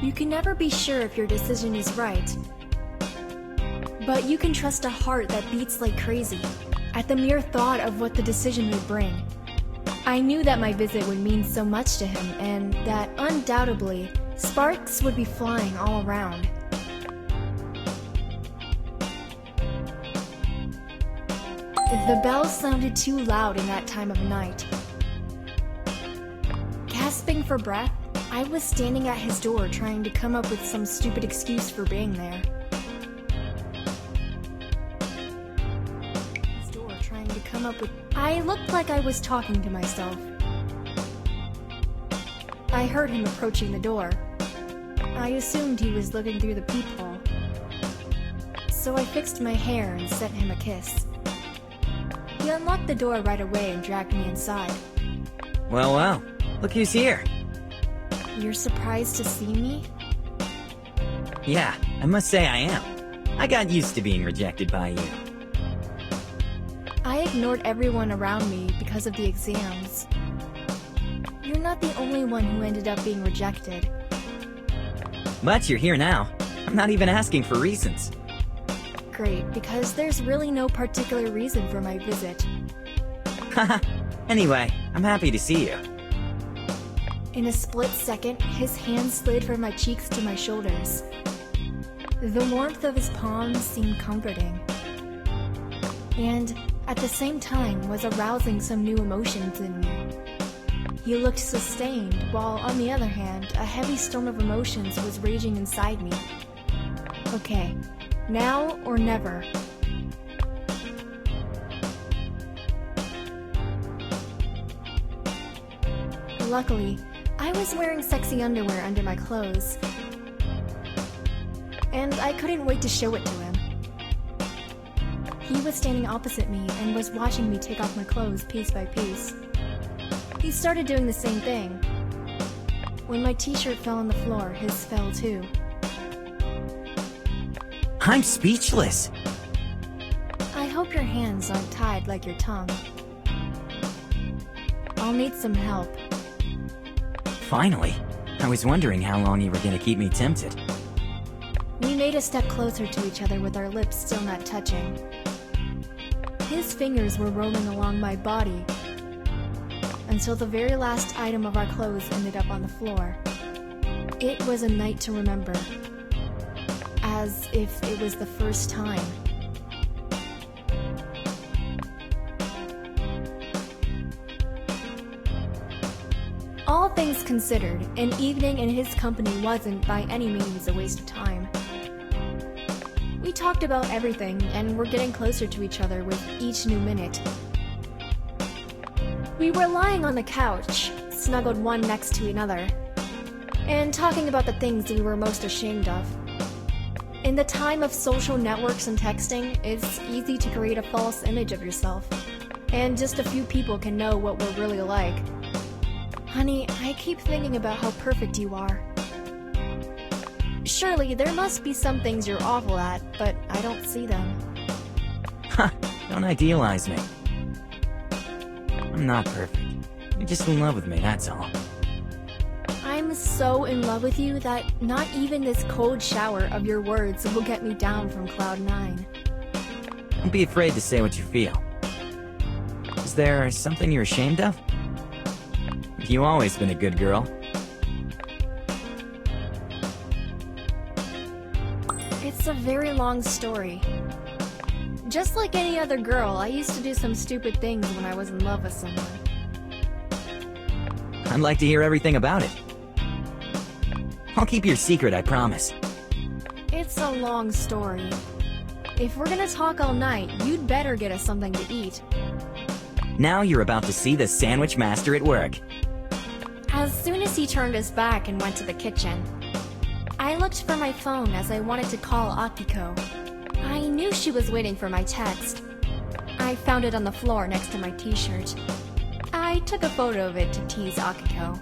You can never be sure if your decision is right, but you can trust a heart that beats like crazy at the mere thought of what the decision would bring. I knew that my visit would mean so much to him and that, undoubtedly, sparks would be flying all around. The bell sounded too loud in that time of night. Gasping for breath, I was standing at his door trying to come up with some stupid excuse for being there. I looked like I was talking to myself. I heard him approaching the door. I assumed he was looking through the peephole. So I fixed my hair and sent him a kiss. He unlocked the door right away and dragged me inside. Well, look who's here. You're surprised to see me? Yeah, I must say I am. I got used to being rejected by you. I ignored everyone around me because of the exams. You're not the only one who ended up being rejected. But you're here now. I'm not even asking for reasons. Great, because there's really no particular reason for my visit. Haha. Anyway, I'm happy to see you. In a split second, his hand slid from my cheeks to my shoulders. The warmth of his palms seemed comforting, and at the same time was arousing some new emotions in me. He looked sustained, while on the other hand, a heavy storm of emotions was raging inside me. Okay, now or never. Luckily, I was wearing sexy underwear under my clothes, and I couldn't wait to show it to him. He was standing opposite me and was watching me take off my clothes piece by piece. He started doing the same thing. When my t-shirt fell on the floor, his fell too. I'm speechless. I hope your hands aren't tied like your tongue. I'll need some help. Finally. I was wondering how long you were gonna keep me tempted. We made a step closer to each other with our lips still not touching. His fingers were roaming along my body until the very last item of our clothes ended up on the floor. It was a night to remember, as if it was the first time. All things considered, an evening in his company wasn't by any means a waste of time. We talked about everything, and were getting closer to each other with each new minute. We were lying on the couch, snuggled one next to another, and talking about the things we were most ashamed of. In the time of social networks and texting, it's easy to create a false image of yourself, and just a few people can know what we're really like. Honey, I keep thinking about how perfect you are. Surely, there must be some things you're awful at, but I don't see them. Ha! Don't idealize me. I'm not perfect. You're just in love with me, that's all. I'm so in love with you that not even this cold shower of your words will get me down from cloud 9. Don't be afraid to say what you feel. Is there something you're ashamed of? You've always been a good girl. It's a very long story. Just like any other girl, I used to do some stupid things when I was in love with someone. I'd like to hear everything about it. I'll keep your secret, I promise. It's a long story. If we're gonna talk all night, you'd better get us something to eat. Now you're about to see the sandwich master at work. As soon as he turned his back and went to the kitchen, I looked for my phone as I wanted to call Akiko. I knew she was waiting for my text. I found it on the floor next to my t-shirt. I took a photo of it to tease Akiko.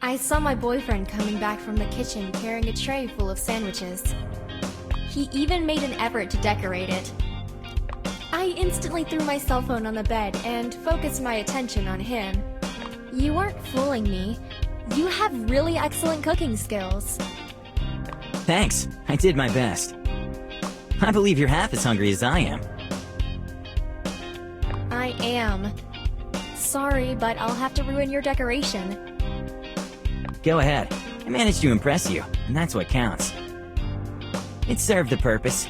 I saw my boyfriend coming back from the kitchen carrying a tray full of sandwiches. He even made an effort to decorate it. I instantly threw my cell phone on the bed and focused my attention on him. You weren't fooling me. You have really excellent cooking skills. Thanks, I did my best. I believe you're half as hungry as I am. I am. Sorry, but I'll have to ruin your decoration. Go ahead. I managed to impress you, and that's what counts. It served the purpose.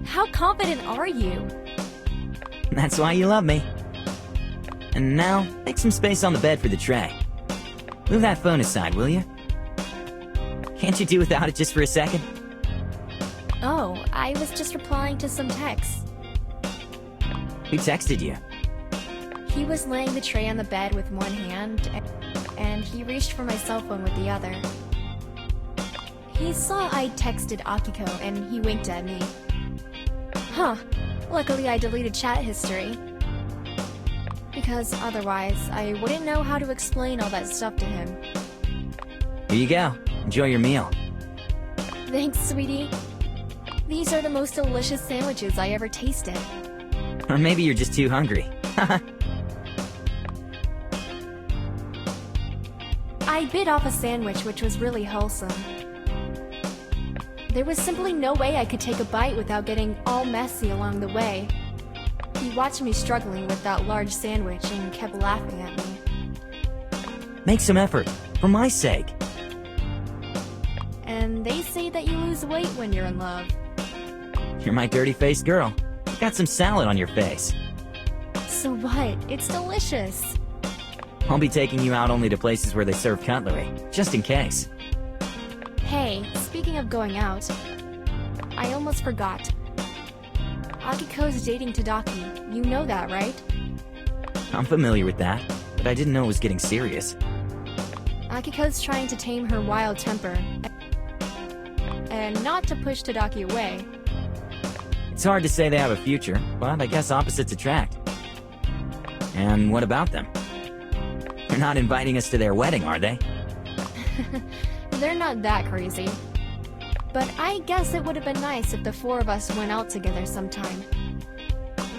How confident are you? That's why you love me. And now, make some space on the bed for the tray. Move that phone aside, will you? Can't you do without it just for a second? Oh, I was just replying to some texts. Who texted you? He was laying the tray on the bed with one hand, and he reached for my cell phone with the other. He saw I texted Akiko, and he winked at me. Huh. Luckily I deleted chat history. Because otherwise, I wouldn't know how to explain all that stuff to him. Here you go. Enjoy your meal. Thanks, sweetie. These are the most delicious sandwiches I ever tasted. Or maybe you're just too hungry. I bit off a sandwich which was really wholesome. There was simply no way I could take a bite without getting all messy along the way. He watched me struggling with that large sandwich and kept laughing at me. Make some effort, for my sake. And they say that you lose weight when you're in love. You're my dirty-faced girl. You got some salad on your face. So what? It's delicious. I'll be taking you out only to places where they serve cutlery, just in case. Hey, speaking of going out, I almost forgot. Akiko's dating Tadaki. You know that, right? I'm familiar with that, but I didn't know it was getting serious. Akiko's trying to tame her wild temper, and not to push Tadaki away. It's hard to say they have a future, but I guess opposites attract. And what about them? They're not inviting us to their wedding, are they? They're not that crazy. But I guess it would have been nice if the four of us went out together sometime.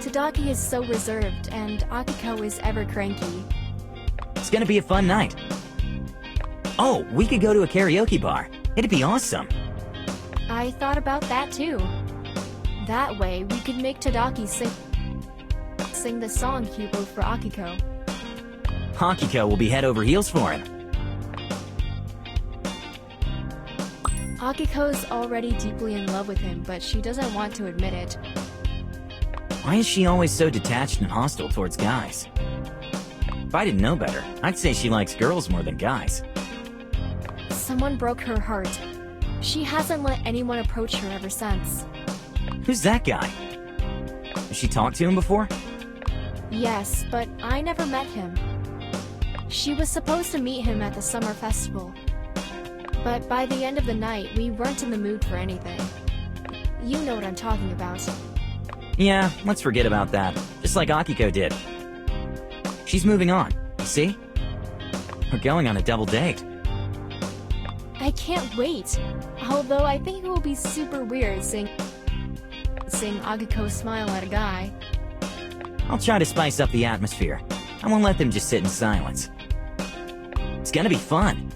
Tadaki is so reserved, and Akiko is ever cranky. It's gonna be a fun night. Oh, we could go to a karaoke bar. It'd be awesome. I thought about that too. That way, we could make Tadaki sing the song he wrote for Akiko. Akiko will be head over heels for him. Akiko's already deeply in love with him, but she doesn't want to admit it. Why is she always so detached and hostile towards guys? If I didn't know better, I'd say she likes girls more than guys. Someone broke her heart. She hasn't let anyone approach her ever since. Who's that guy? Has she talked to him before? Yes, but I never met him. She was supposed to meet him at the summer festival. But by the end of the night, we weren't in the mood for anything. You know what I'm talking about. Yeah, let's forget about that. Just like Akiko did. She's moving on, you see? We're going on a double date. I can't wait. Although I think it will be super weird seeing Akiko smile at a guy. I'll try to spice up the atmosphere. I won't let them just sit in silence. It's gonna be fun.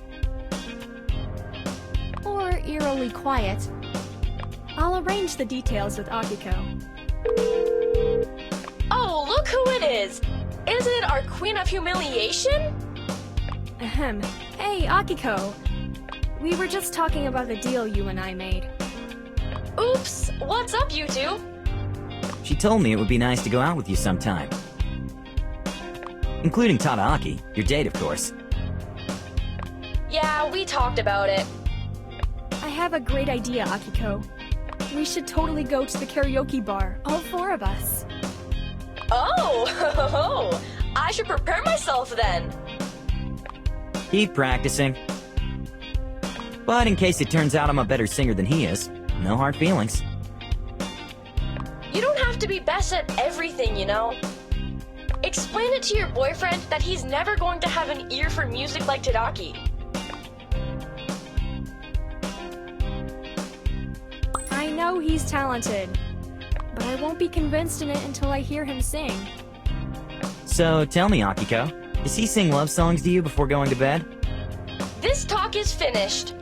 Or eerily quiet. I'll arrange the details with Akiko. Oh, look who it is! Isn't it our Queen of Humiliation? Ahem. Hey, Akiko. We were just talking about the deal you and I made. Oops, what's up, you two? She told me it would be nice to go out with you sometime. Including Tadaaki, your date, of course. Yeah, we talked about it. I have a great idea, Akiko. We should totally go to the karaoke bar, all four of us. Oh, I should prepare myself then. Keep practicing. But in case it turns out I'm a better singer than he is, no hard feelings. You don't have to be best at everything, you know? It Explain it to your boyfriend that he's never going to have an ear for music like Tadaki. I know he's talented, but I won't be convinced in it until I hear him sing. So tell me, Akiko, does he sing love songs to you before going to bed? This talk is finished.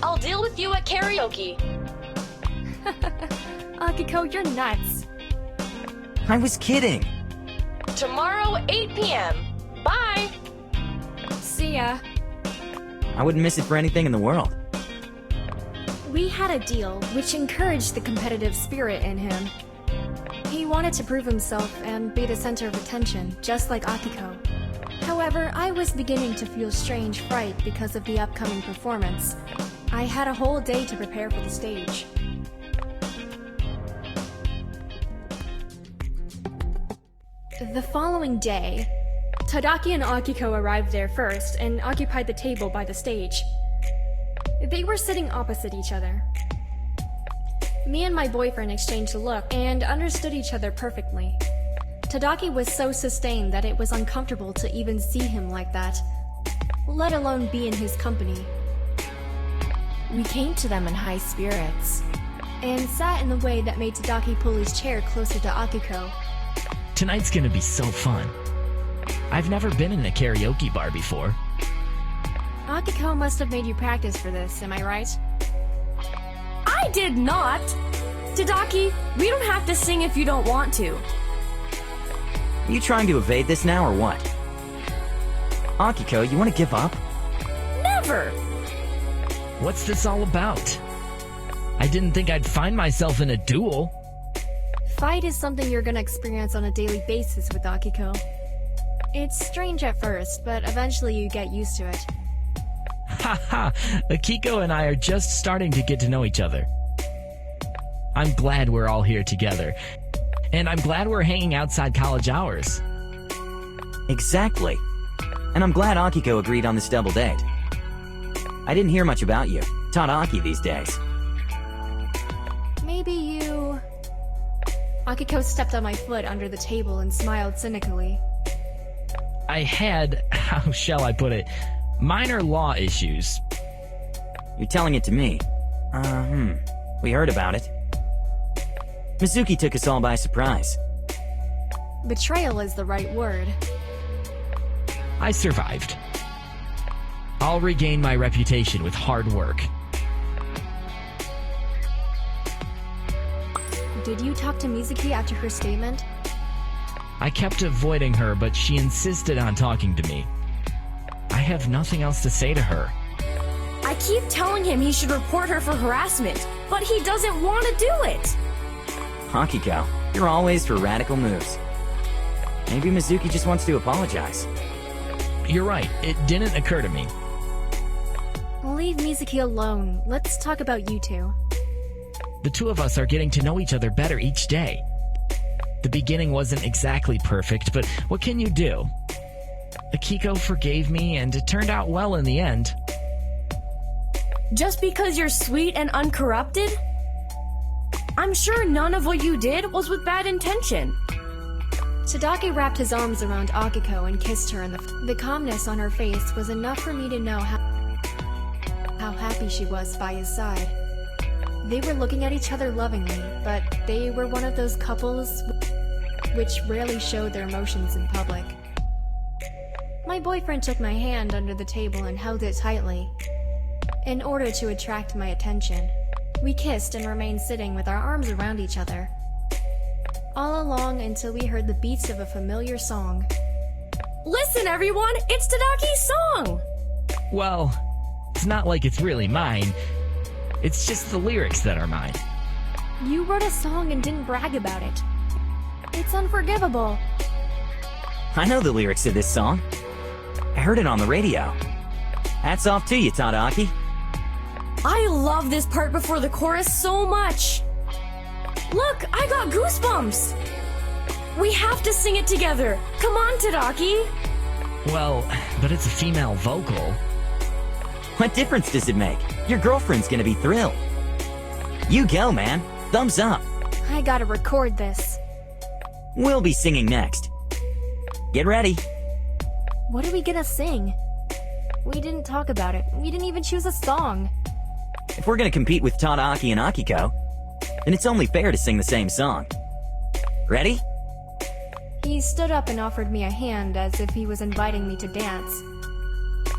I'll deal with you at karaoke. Akiko, you're nuts. I was kidding. Tomorrow, 8 p.m. Bye! See ya. I wouldn't miss it for anything in the world. We had a deal which encouraged the competitive spirit in him. He wanted to prove himself and be the center of attention, just like Akiko. However, I was beginning to feel strange fright because of the upcoming performance. I had a whole day to prepare for the stage. The following day, Tadaki and Akiko arrived there first and occupied the table by the stage. They were sitting opposite each other. Me and my boyfriend exchanged a look and understood each other perfectly. Tadaki was so sustained that it was uncomfortable to even see him like that, let alone be in his company. We came to them in high spirits, and sat in the way that made Tadaki pull his chair closer to Akiko. Tonight's gonna be so fun. I've never been in a karaoke bar before. Akiko must have made you practice for this, am I right? I did not! Tadaki, we don't have to sing if you don't want to. Are you trying to evade this now or what? Akiko, you want to give up? Never! What's this all about? I didn't think I'd find myself in a duel. Fight is something you're gonna experience on a daily basis with Akiko. It's strange at first, but eventually you get used to it. Haha, Akiko and I are just starting to get to know each other. I'm glad we're all here together. And I'm glad we're hanging outside college hours. Exactly. And I'm glad Akiko agreed on this double date. I didn't hear much about you, Tadaki, these days. Maybe you... Akiko stepped on my foot under the table and smiled cynically. I had, how shall I put it, minor law issues. You're telling it to me. We heard about it. Mizuki took us all by surprise. Betrayal is the right word. I survived. I'll regain my reputation with hard work. Did you talk to Mizuki after her statement? I kept avoiding her, but she insisted on talking to me. I have nothing else to say to her. I keep telling him he should report her for harassment, but he doesn't want to do it! Akiko, you're always for radical moves. Maybe Mizuki just wants to apologize. You're right, it didn't occur to me. Leave Mizuki alone. Let's talk about you two. The two of us are getting to know each other better each day. The beginning wasn't exactly perfect, but what can you do? Akiko forgave me, and it turned out well in the end. Just because you're sweet and uncorrupted? I'm sure none of what you did was with bad intention. Tadaki wrapped his arms around Akiko and kissed her, and the calmness on her face was enough for me to know how happy she was by his side. They were looking at each other lovingly, but they were one of those couples which rarely showed their emotions in public. My boyfriend took my hand under the table and held it tightly, in order to attract my attention. We kissed and remained sitting with our arms around each other, all along until we heard the beats of a familiar song. Listen, everyone! It's Tadaki's song! Well, it's not like it's really mine. It's just the lyrics that are mine. You wrote a song and didn't brag about it. It's unforgivable. I know the lyrics to this song. I heard it on the radio. Hats off to you, Tadaki. I love this part before the chorus so much! Look, I got goosebumps! We have to sing it together! Come on, Tadaki! Well, but it's a female vocal. What difference does it make? Your girlfriend's gonna be thrilled. You go, man. Thumbs up. I gotta record this. We'll be singing next. Get ready. What are we gonna sing? We didn't talk about it. We didn't even choose a song. If we're gonna compete with Tadaaki and Akiko, then it's only fair to sing the same song. Ready? He stood up and offered me a hand as if he was inviting me to dance.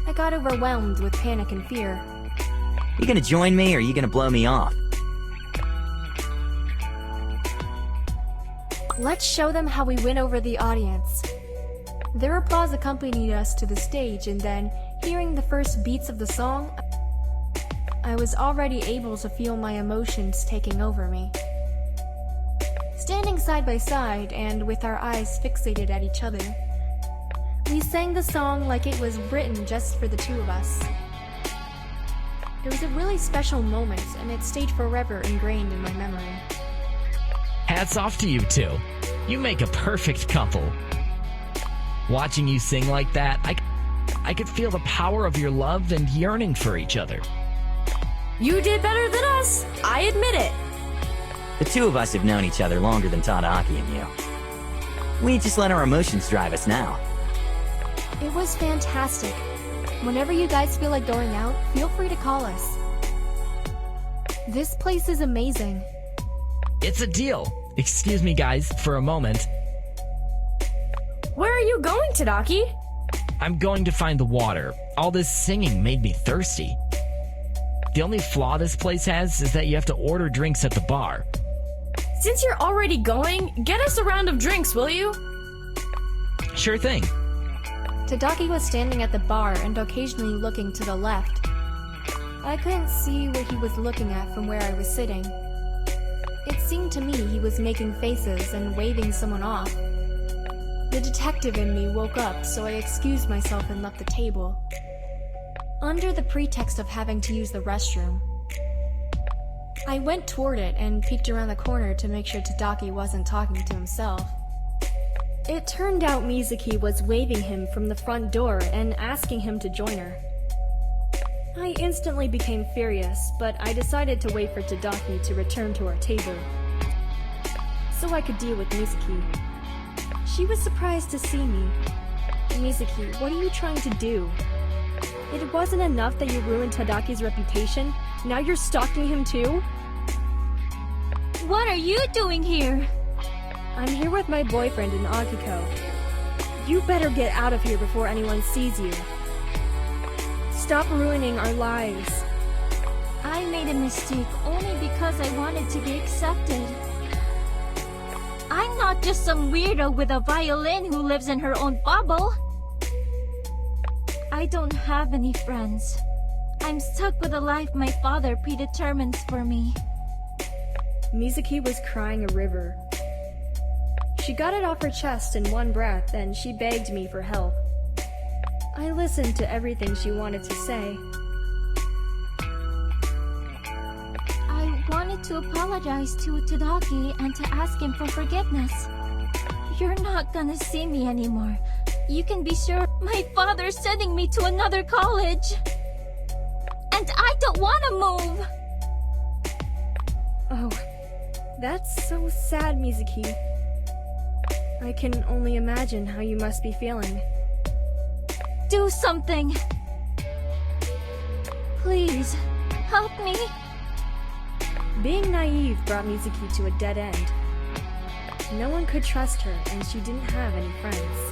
I got overwhelmed with panic and fear. You gonna join me or you gonna blow me off? Let's show them how we win over the audience. Their applause accompanied us to the stage, and then, hearing the first beats of the song, I was already able to feel my emotions taking over me. Standing side by side and with our eyes fixated at each other, we sang the song like it was written just for the two of us. It was a really special moment, and it stayed forever ingrained in my memory. Hats off to you two. You make a perfect couple. Watching you sing like that, I could feel the power of your love and yearning for each other. You did better than us. I admit it. The two of us have known each other longer than Tadaaki and you. We just let our emotions drive us now. It was fantastic. Whenever you guys feel like going out, feel free to call us. This place is amazing. It's a deal. Excuse me, guys, for a moment. Where are you going, Tadaaki? I'm going to find the water. All this singing made me thirsty. The only flaw this place has is that you have to order drinks at the bar. Since you're already going, get us a round of drinks, will you? Sure thing. Tadaaki was standing at the bar and occasionally looking to the left. I couldn't see what he was looking at from where I was sitting. It seemed to me he was making faces and waving someone off. The detective in me woke up, so I excused myself and left the table, under the pretext of having to use the restroom. I went toward it and peeked around the corner to make sure Tadaaki wasn't talking to himself. It turned out Mizuki was waving him from the front door and asking him to join her. I instantly became furious, but I decided to wait for Tadaaki to return to our table, so I could deal with Mizuki. She was surprised to see me. Mizuki, what are you trying to do? It wasn't enough that you ruined Tadaki's reputation, now you're stalking him too? What are you doing here? I'm here with my boyfriend and Akiko. You better get out of here before anyone sees you. Stop ruining our lives. I made a mistake only because I wanted to be accepted. I'm not just some weirdo with a violin who lives in her own bubble. I don't have any friends. I'm stuck with a life my father predetermines for me. Mizuki was crying a river. She got it off her chest in one breath and she begged me for help. I listened to everything she wanted to say. I wanted to apologize to Tadaaki and to ask him for forgiveness. You're not gonna see me anymore. You can be sure my father's sending me to another college. And I don't want to move. Oh, that's so sad, Mizuki. I can only imagine how you must be feeling. Do something. Please, help me. Being naive brought Mizuki to a dead end. No one could trust her, and she didn't have any friends.